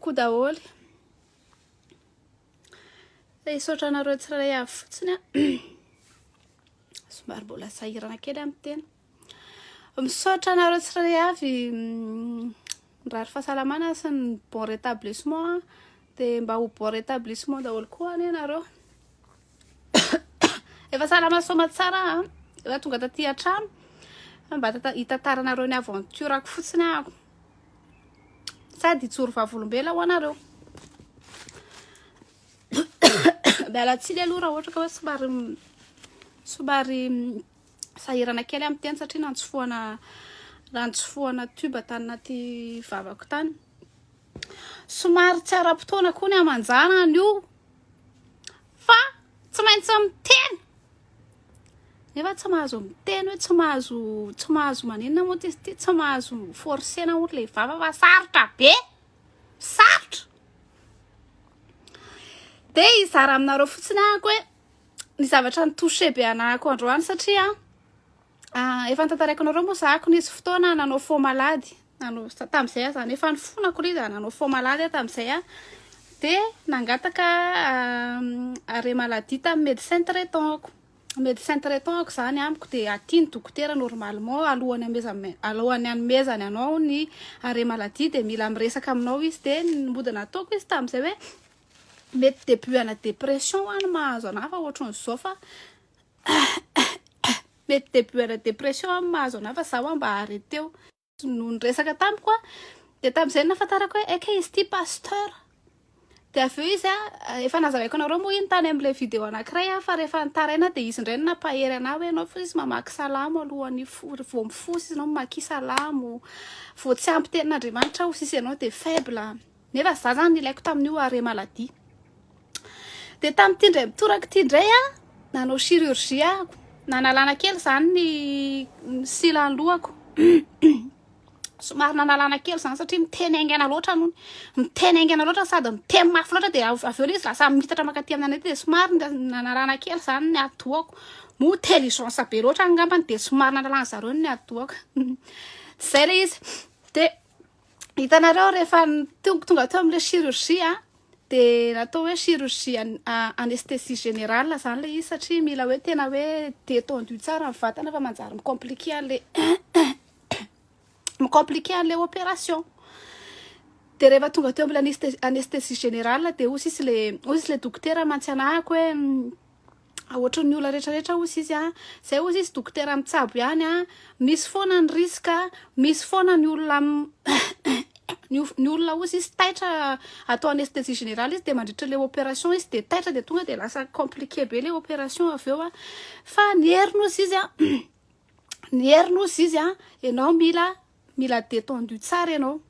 koa daholo. Isotra anareo tsirairay avy fotsiny a. Somary mbola sahirana kely amin'ny tena. Misaotra anareo tsirairay avy mirary fahasalamana sy ny bon rétablissement dia mba ho bon rétablissement daholo koa any ianareo. Efa salama soma tsara efa tonga taty an-trano mba hitantaranareo ny aventurako fotsiny ahako sady hitsoro vavolombela ho anareo. Miala tsiny aloha raha ohatra ka hoe somary sahirana kely amin'ny teny satria nantsofohana tuba tany anaty vavako tany. Somary tsy ara-potoana koa ny amanjana an'io fa tsy maintsy miteny. Nefa tsy mahazo miteny hoe tsy mahazo maninona moa ty tsy mahazo forcena ohatry le vava fa sarotra be. Sarotra. Dia izara aminareo fotsiny ahako hoe ny zavatra nitouché be anahako androany satria efa nitantarako anareo moa zahako nisy fotoana nanao faux malady. Tamin'izay zany efa nifonako ilay izy nanao faux malady tamin'izay dia nangataka arrêt maladie tamin'ny médecin traitant-ko. Médecin traitant-ko zany amiko dia atiany dokotera normalement alohan'ny hanomezany anao ny arrêt maladie dia mila miresaka aminao izy dia mody nataoko izy tamin'izay hoe mety début ana dépression any mahazo anahy fa ohatran'izao fa mety début ana dépression any mahazo anahy fa zaho mba arrêteo no niresaka tamiko dia tamin'izay nafantarako hoe eka izy ty pasteur. Dia avy eo izy efa nazavaiko anareo moa iny tany amin'ilay vidéo anankiray fa rehefa nitaraina dia izy indray nampahery anahy hoe ianao fa izy mamaky salamo alohan'ny vao mifosy ianao mamaky salamo vao tsy ampy tenin'Andriamanitra ho sisy ianao dia faible. Nefa za zany ilaiko tamin'io arrêt maladie. Dia tamin'ity indray mitoraka ity indray nanao chirurgie ahako. Nanalana kely zany ny silan'ny lohako. Somary nanalana kely zany satria miteny aingana loatra sady miteny mafy loatra dia avy eo izy lasa mitatra makaty amin'anay dia somary nanalana kely zany ny atoako. Mo intelligence be loatra angambany dia somary nanalana zareo ny atoako. Zay ilay izy. Dia hitanareo rehefa tonga teo amin'ilay chirurgie dia natao hoe chirurgie anesthésie générale zany ilay izy satria mila hoe tena hoe détendu tsara ny vatana fa manjary micompliqué an'ilay opération. Dia rehefa tonga teo amin'ilay anesthésie générale dia hoy izy le dokotera mantsy anahako hoe ohatran'ny olona rehetrarehetra hoy izy zay hoy izy dokotera mitsabo ihany misy foana ny risque misy foana ny olona ny olona hoy izy taitra atao anesthésie générale izy dia mandritra le opération izy dia taitra dia tonga dia lasa compliqué be le opération avy eo fa ny herin'ozy izy ianao mila détendu tsara ianao.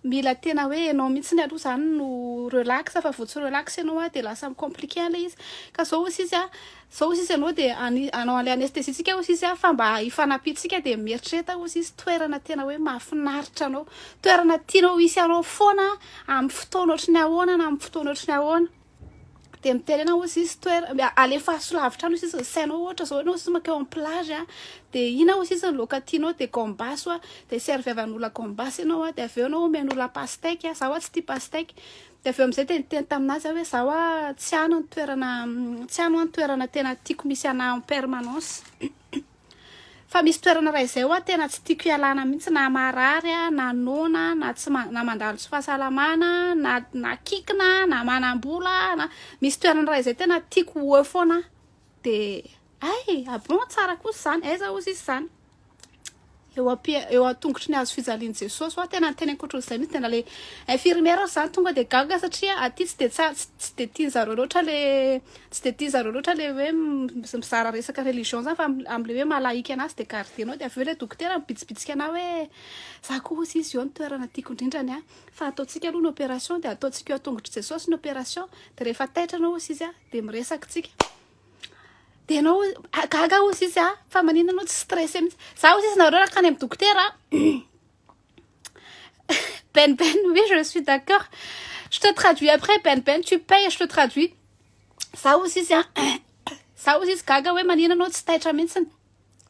Mila tena hoe ianao mihitsy ny aloha zany no relax fa vao tsy relax ianao dia lasa compliqué an'ilay izy. Ka zao izy ianao dia anao an'ilay anestésitsika hoy izy fa mba hifanapitsika dia mieritreta hoy izy toerana tena hoe mahafinaritra anao. Toerana tianao hisy anao foana amin'ny fotoana ohatry ny ahoana na amin'ny fotoana ohatry ny ahoana. Dia miterena hoy izy alefa solavitra hoy izy sainao ohatra zao ianao izy makeo amin'ny plage dia ina hoy izy ny laoka tianao dia gambas dia servievan'olona gambas ianao dia avy eo ianao omen'olona pastèque zaho tsy tia pastèque. Dia avy eo amin'izay dia niteny taminazy hoe zaho tsy ano ny toerana tena tiako misy anahy en permanence. Fa misy toerana iray izay tena tsy tiako ialana mihitsy na marary na nona na mandalo tsy fahasalamana na kikina na manam-bola misy toerana iray izay tena tiako ho foana dia bon tsara kosa zany aiza hozy izy zany eo atongotry ny hazo fijalian'i Jesosy tena niteny ankoatr'izay mihitsy tena le infirmière zany tonga dia gaga satria aty tsy dia tian'zareo loatra le hoe mizara resaka religion zany fa amin'ilay hoe malaika anazy dia gardienao dia avy eo le dokotera mibitsibitsika anao hoe za koa hozy izy eo ny toerana tiako indrindrany fa ataontsika aloha ny opération dia ataontsika eo atongotry Jesosy ny opération dia rehefa taitra anao hozy izy dia miresaka tsika. Dia anao gaga hozy izy fa maninona anao tsy stressé mihitsy. Za hozy izy nareo rakany amin'ny dokotera Ben, oui, je suis d'accord. Je te traduis après, Ben, tu payes, je te traduis. Ça aussi, gaga hoe maninona anao tsy taitra mihitsy.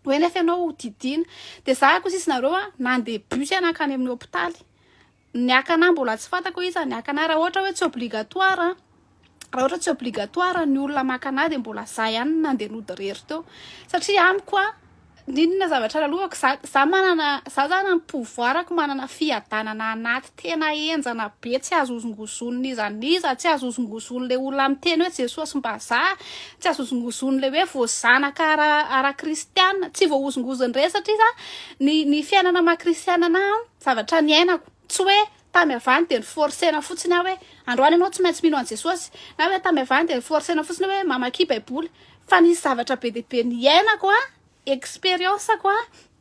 Hoe nefa ianao didina. Dia za koa izy nareo nandeha bus anakany amin'ny hôpitaly. ny akana mbola tsy fantako izy ny akana raha ohatra hoe tsy obligatoire raha ohatra tsy obligatoire ny olona makana de mbola za ihany nandeha nodirery teo satria amiko ninona zavatra lalovako za manana za zany pouvoirako manana fiadanana anaty tena enjana be tsy azozongozon'ny izaniza tsy azozongozon'le olona miteny hoe Jesosy mba za tsy azozongozon'le hoe voazanaka ara kristiana tsy voaozongozon'ire satria za ny fiainana makristiana na zavatra ny ainako tsy hoe tamy avany de forcena fotsiny aho hoe androany ianao tsy maintsy mino an Jesosy na hoe tamy avany de forcena fotsiny hoe mamaky baiboly fa nisy zavatra be de be ny ainako expérience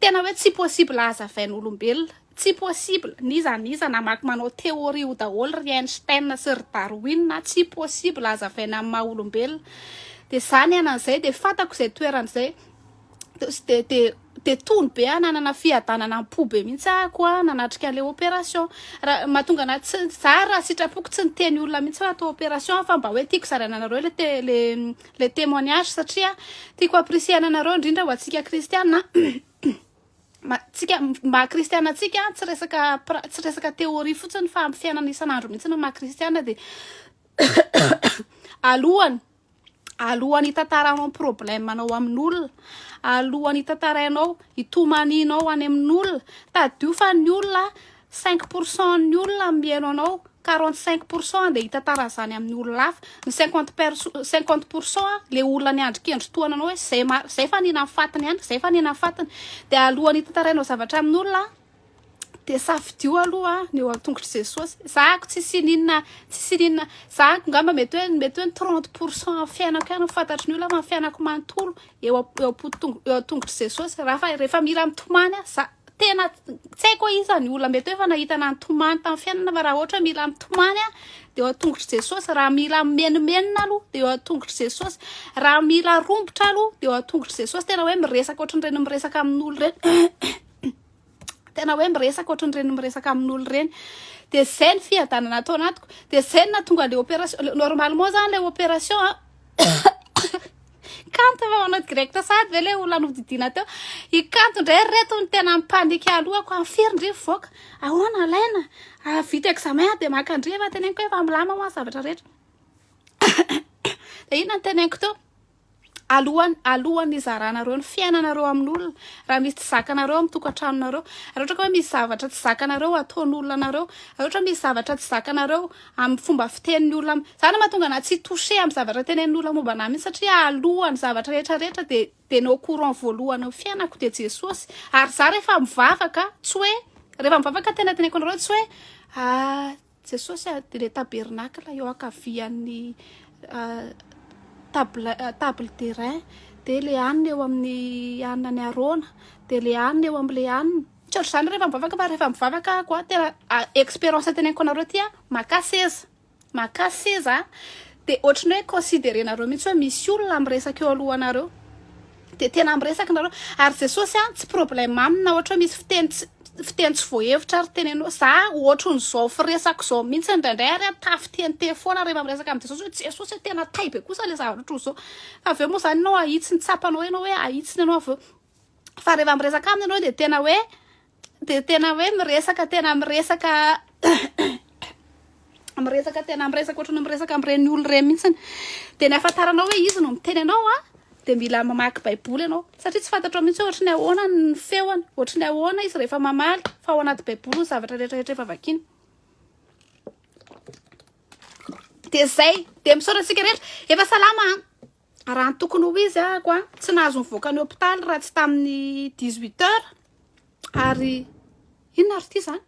tena hoe tsy possible hazavain'olombelona tsy possible niza namaky manao théorie ho daholo ry Einstein sy ry Darwin tsy possible hazavaina amin'ny maha olombelona de zany anan'izay de fantako zay toeran'izay de tony be nanana fiadanana ampo be mihitsy ako nanatrika an'le opération raha mahatonga anazy za raha sitrapoko tsy niteny olona mihitsy fa atao opération fa mba hoe tiako zarana anareo le témoignage satria tiako apprécier anareo indrindra ho atsika kristiana tsika maha kristiana atsika tsy resaka théorie fotsiny fa amin'ny fiainana isan'andro mihitsy no maha kristiana de alohany hitantarainao problème anao amin'olona alohany hitantarainao hitomaninao any amin'olona tadio fa ny olona 5% ny olona mihaino anao 45% de hitantara zany amin'ny olona hafa ny 50% le olona ny andrikendry toana anao hoe zay fa nina fatiny ihany zay fa nina fatiny de alohany hitantarainao zavatra amin'olona de safidio aloha ny eo an-tongotry Jesosy zako tsisy ninona zako ngamba mety hoe 30% fiainako ihany fantatry ny olona fa fiainako manontolo eo an-tongotry Jesosy rehefa mila mitomany za tena tsy haiko iza ny olona mety hoe fa nahitana nitomany tamin'ny fiainana fa raha ohatra mila mitomany de eo an-tongotry Jesosy raha mila menimenina aloha de eo an-tongotry Jesosy raha mila rombotra aloha de eo an-tongotry Jesosy tena hoe miresaka ohatran'ireny miresaka amin'olo reny tena hoe miresaka ohatran'ireny miresaka amin'olo reny de zay ny fiadanana atao anatiko de zay nahatonga le opération normalement zany le opération kanto fa manao direct sady ve le olona nodidina teo ikanto ndray reto ny tena mipanika alohako afiry ndre voaka ahoana alaina vita examen de makandre fa teneniko hoe fa milama moa zavatra rehetra de inona ny teneniko teo alohany izaranareo ny fiainanareo amin'olona raha misy tsy zakanareo amin'ny tokantranonareo raha ohatra ka hoe misy zavatra tsy zakanareo ataon'olona nareo raha ohatra misy zavatra tsy zakanareo amin'ny fomba fitenin'ny olona zany mahatonga na tsy touché amin'ny zavatra tenen'ny olona momba anah mihitsy satria alohany zavatra rehetrarehetra de no courant voalohany fiainako de Jesosy ary za rehefa mivavaka tsy hoe rehefa mivavaka tena teneniko anareo tsy hoe Jesosy de le tabernacle eo ankavian'ny table terrain de le anina eo amin'ny anina ny arona de le anina eo amin'le anina tsy ohatry zany rehefa mivavaka fa rehefa mivavaka koa tena expérience teneniko anareo ty maka seza de ohatry ny hoe considérenareo mihitsy hoe misy olona miresaka eo alohanareo de tena miresaka nareo ary Jesosy tsy problème amina ohatra misy fiteny tsy voahevitra ary tenenao za ohatran'izao firesaka zao mihitsy indraindray ary tafitenite foana rehefa miresaka amin'ny Jesosy hoe Jesosy tena tay be kosa le zavatra zao fa aveo moa zany ianao ahitsy ny tsapanao ianao hoe ahitsy ianao aveo fa rehefa miresaka aminy ianao de tena hoe miresaka tena miresaka ohatran'ny miresaka amin'ireny olo reny mihitsy de ny afantaranao hoe izy no miteny anao de mila mamaky baiboly ianao satria tsy fantatro mihitsy ohatry ny ahoana ny feoany ohatry ny ahoana izy rehefa mamaly fa ao anaty baiboly ny zavatra rehetrarehetra efa vakiny de zay de misaotra antsika rehetra efa salama raha ny tokony ho izy ako tsy nahazo mivoaka ny hôpitaly raha tsy tamin'ny 18 heures ary inona ary ty zany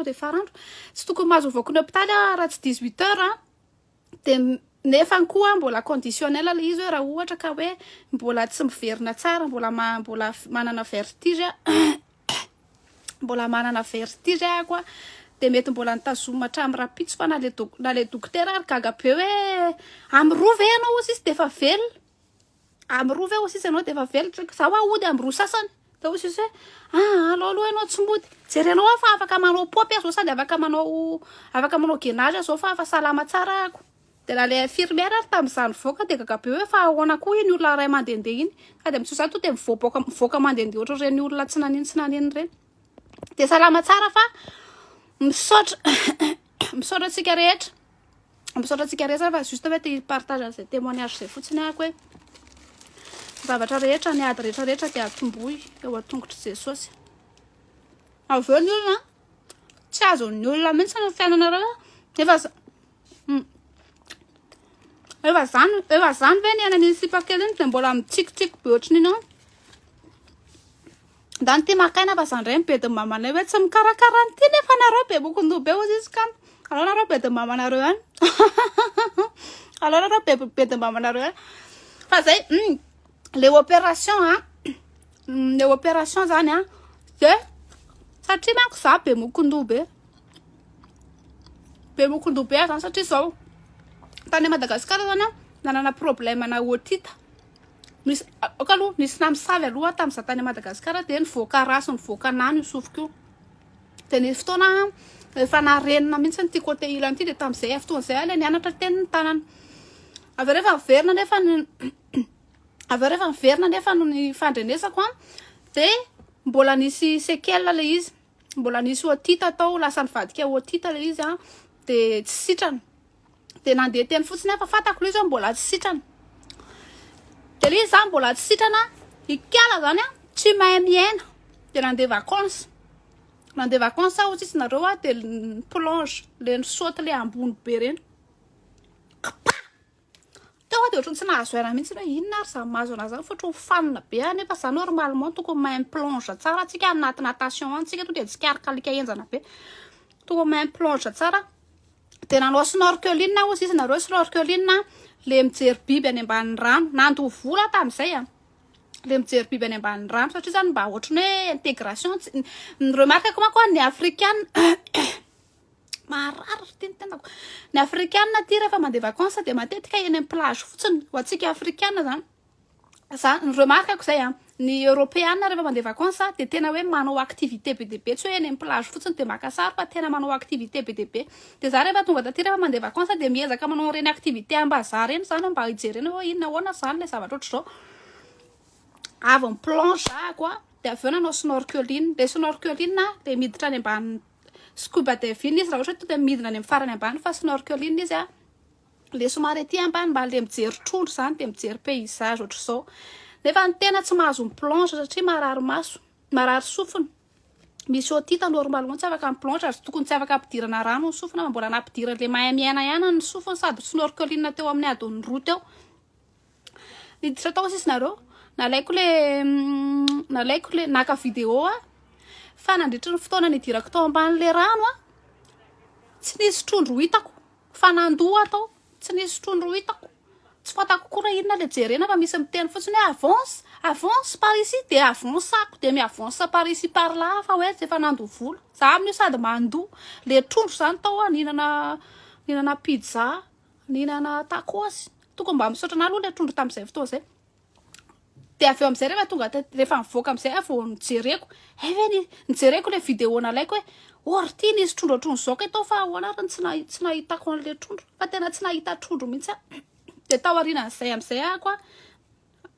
de farandro tsy tokony mahazo mivoaka ny hôpitaly raha tsy 18 heures de nefa koa mbola conditionnel le izy hoe raha ohatra ka hoe mbola tsy miverina tsara mbola manana vertige mbola manana vertige ako de mety mbola nitazoma hatramin'ny rapitso fa na le dokotera ary gaga be hoe amin'ny roa ve ianao ozy izy de efa velona amin'ny roa ve ozy izy ianao de efa velona za ody amin'ny roa sasany de ozy izy hoe aloha ianao tsy mody jerenao fa afaka manao popy zao sady afaka manao gainage zao fa afa salama tsara ako de la le infirmière ary tamin'izany voaka de gaga be hoe fa ahoana koa iny olona ray mandehandeha iny ka de mitsoa zany to de mivoaka mandehandeha ohatra reny olona tsy nanino reny de salama tsara fa misaotra misaotra antsika rehetra misaotra antsika rehetra fa juste hoe te partage an'izay témoignage zay fotsiny ahako hoe zavatra rehetra ny ady rehetrarehetra dia atombohy eo an-tongotry Jesosy. Avy eo ny olona tsy azon'ny olona mihitsy ny fiainanareo efa zany ve ny anany sipakely iny dia mbola mitsikitsiky be ohatriny iny da ny ty makaina fa zany reny be de mamanay hoe tsy mikarakara an'ity nefa nareo be bokondoha be ozy izy ka alao nareo be de mamanareo any alao nareo be de mamanareo any fa zay le opération zany de satria manko za be mokondoha be zany satria zao tany Madagasikara zany nanana problème na otita misy okaloha nisy namosavy aloha tamin'iza tany Madagasikara de nivoaka raso nivoaka nano sofiko io de nisy fotoana efa narenina mihitsy ny ty côté ilany ty de tamin'izay fotoan'izay le nianatra tenin'ny tanana avy rehefa miverina nefa no ny fandrenesako de mbola nisy séquelle le izy mbola nisy otita tao lasa nivadika otita le izy de tsy sitrana de nandeha teny fotsiny fa fatako le izy mbola tsy sitrana de le izy zany mbola tsy sitrana ikala zany tsy mahay miaina de nandeha vacances aho tsisy nareo de plonge le saute le ambony be reny teo de ohatrany tsy nahazo aina mihitsy hoe inona ary za mahazo anazy zany fotro fanina be nefa za normalement tokony mahay plonge tsara atsika anaty natation antsika to de tsy karikalika enjana be tokony mahay plonge tsara de nanao snorkeling ozy izy nareo snorkeling le mijery biby any ambanin'ny rano nandoha vola tamin'izay le mijery biby any ambanin'ny rano satria zany mba ohatrany hoe intégration remarqueko manko ny africaine marary tenako ny africaine ty rehefa mandeha vacances de matetika eny amin'ny plage fotsiny ho antsika africaine zany remarqueko zay ny européenne rehefa mandeha vacances de tena hoe manao activité be de be tsy hoe eny amin'ny plage fotsiny de maka sary fa tena manao activité be de be de za rehefa tonga taty rehefa mandeha vacances de miezaka manao reny activité ambazaha reny zany mba hijerena hoe inona ahoana zany le zavatra ohatr'izao avy ny planche ako de avy eo nanao snorkeling le snorkeling le miditra any ambany scuba diving izy raha ohatra to de midina any amin'ny farany ambany fa snorkeling izy le somary aty ambany mba le mijery trondro zany de mijery paysage ohatr'izao nefa ny tena tsy mahazo ny plonge satria marary maso marary sofina misy otita normalement tsy afaka ny plonge ary tokony tsy afaka ampidirana rano ny sofina mbola nampidirana le mahay miaina ihany ny sofina sady snorkeling teo amin'ny adiny roa teo niditra tao sisy nareo nalaiko le naka vidéo fa nandritra ny fotoana nidirako tao amban'le rano tsy nisy trondro hitako fa nandoha tao tsy nisy trondro hitako tsy fatako koa raha inona le jerena fa misy miteny fotsiny hoe avance par ici de avance-ako de mi-avance par ici par là fa hoe efa nandoha vola za amin'io sady mandoha le trondro zany tao ninana pizza ninana tacos tokony mba misaotra ana aloha le trondro tamin'izay fotoana zay de avy eo am'izay rehefa tonga rehefa mivoaka am'izay vao nijereko le vidéo nalaiko hoe orty nisy trondro zao ka tao fa ahoana ary tsy nahitako an'le trondro fa tena tsy nahita trondro mihitsy de tao aorianan'izay am'izay ako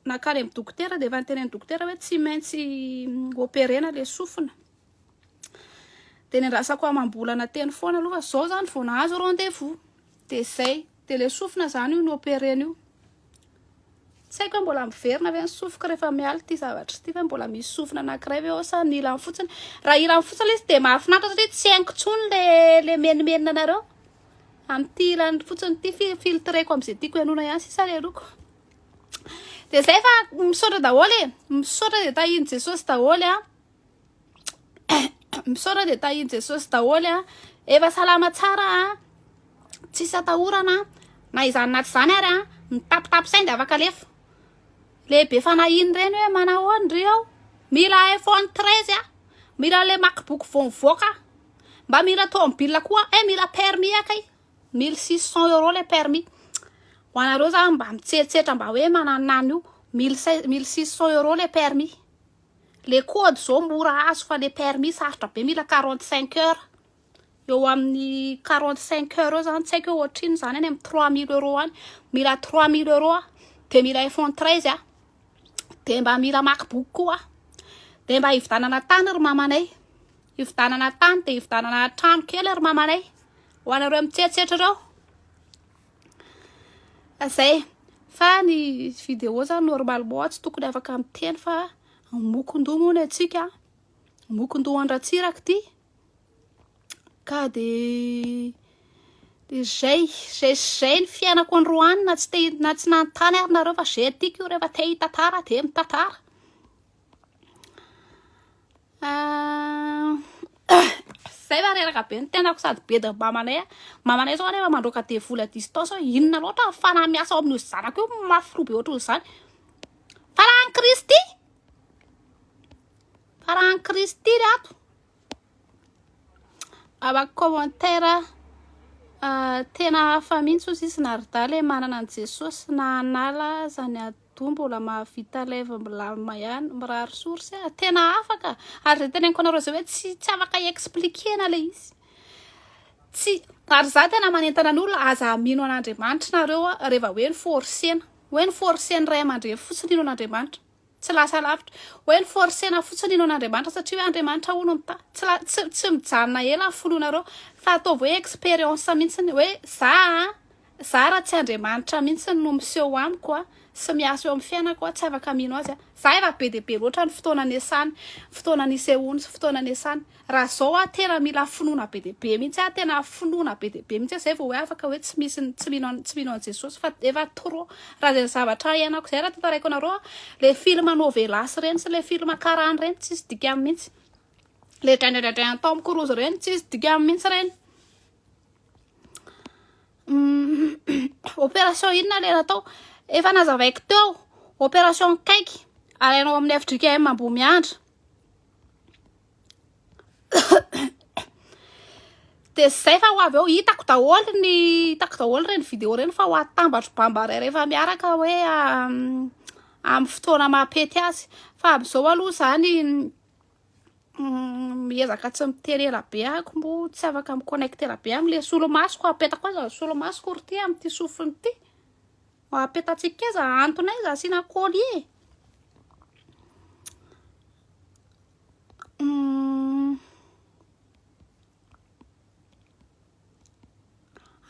nakany amin'ny dokotera de efa nitenen'ny dokotera hoe tsy maintsy opérena le sofina de nendrasako amam-bolana teny foana aloha fa zao zany vao nahazo rendez-vous de zay de le sofina zany io ny opérena io tsy haiko hoe mbola miverina ve ny sofiko rehefa miala ty zavatra ty fa mbola misy sofina anankiray ve sa ny ilany fotsiny raha ilany fotsiny izy de mahafinaritra satria tsy haingo tsony le menimenina anareo amin'ty ilany fotsiny ty filtreko am'izay tiako ianona ihany sisa le loko de zay fa misaotra daholo misaotra de tahiny Jesosy daholo misaotra de tahiny Jesosy daholo efa salama tsara tsisy atahorana na izany naty zany ary mitapitapy saingy afaka alefa lehibe fanahiny reny hoe manahoana ry ao mila iPhone 13 mila le MacBook vao mivoaka mba mila tomobile koa mila permis akay 1600 € le permis ho anareo zany mba mitsetsetra mba hoe mananany io 1600 € le permis le code zao mora azo fa le permis sarotra be mila 45 heures eo amin'ny 45 heures zany tsy haiko ohatriny zany any amin'ny 3000 € any mila 3000 € de mila iPhone 13 de mba mila MacBook koa de mba hividanana tany ry mamanay Hividanana tany dia hividanana trano kely ry mamanay ho anareo mitsetsetra ireo. Zay fa ny vidéo zany normalement tsy tokony afaka miteny fa mokon-doha moa ny atsika, mokon-doha andratsiraka ty ka de zay ny fiainako androany na tsy nanontany ary nareo fa zay tiako io rehefa te hitantara de mitantara. Zay va reraka be ny tenako sady be da mamanay zao rehefa mandroaka devoly à distance inona loatra fana miasa ao amin'io zanako io mafy be ohatr'izany. Farahan Kristy ry ato. Abaka commentaire tena hafa mihitsy ozy izy naridala manana an Jesosy na anala zany ado mbola mahavita leva milamina ihany mirary source tena afaka ary teneniko anareo zay hoe tsy afaka expliquena le izy tsy ary za tena manentana ny olona aza mino an'Andriamanitra nareo rehefa hoe ny forcena ray aman-dreny fotsiny ino an'Andriamanitra tsy lasa lavitra hoe ny forcena fotsiny ino an'Andriamanitra satria hoe Andriamanitra ono mita tsy mijanona ela folonareo fa ataovy hoe expérience mihitsy hoe za raha tsy Andriamanitra mihitsy no miseho amiko sy miasa eo amin'ny fiainako tsy afaka mino azy za efa be dia be loatra ny fotoana niasany, fotoana nisehoany sy fotoana niasany. Raha zao tena mila finoana be dia be mihitsy tena finoana be dia be mihitsy zay vao hoe afaka hoe tsy mino an Jesosy fa efa trop raha zay zavatra iainako zay raha tantaraiko anareo le film novelas reny sy le film karany reny tsisy dikany mihitsy, le draindraindraindray Tom Cruise reny tsisy dikany mihitsy reny. Opération inona le natao efa nazavaiko teo, opération kaiky alainao amin'ny FDKM Ambomiandra. De zay fa ho avy eo hitako daholo reny vidéo reny fa ho atambatro bambaray rehefa miaraka hoe amin'ny fotoana mampety azy fa amin'izao aloha zany miezaka tsy miteny ela be ahako mbo tsy afaka miconnecter ela be amin'le solomasoko apetako aza solomasoko ry ty amin'ity sofiny ty apetatsika eza antony aiza asina collier.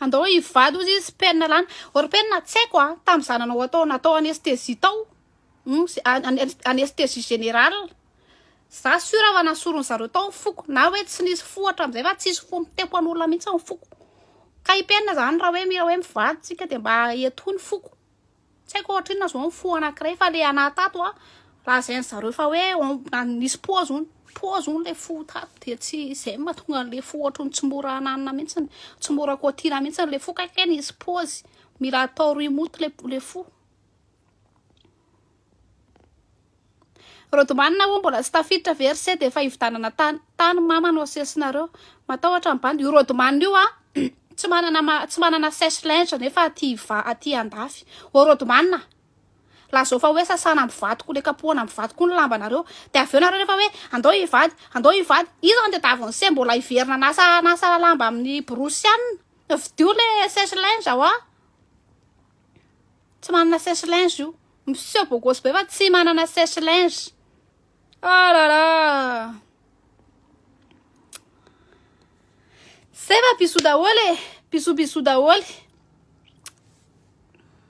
Andao hivady ozy izy penina lany or penina tsy haiko tamin'ny zananao natao anestesie tao anestesie générale za sura va nasorony zareo tao foko na hoe tsy nisy fohatra am'izay fa tsisy fo mitempo an'olona mihitsy amin'ny foko ka ipenina zany raha hoe mivady tsika de mba etony foko tsy haiko ohatra inona zao fo anankiray fa le anatato raha zay zareo fa hoe nisy pause le fo tato de tsy zay mahatonga an'le fo ohatrany tsy mora ananina mihitsy tsy mora kotina mihitsy le fo kaiky nisy pause mila atao remote le fo. Rodomanina ho mbola tsy tafiditra verset de efa hividanana tany mama no asesinareo matahotra amin'ny bandy io rodomanina io tsy manana sèche linge nefa aty andafy o rodomanina la zao fa hoe sasana amin'ny vadiko le kapohana amin'ny vadiko ny lambanareo de avy eo nareo rehefa hoe andao hivady izy ande davony se mbola hiverina nasa lamba amin'ny brosianina vidio le sèche linge tsy manana sèche linge io monsieur bogosy be fa tsy manana sèche linge. Ah là là sai va piso daholy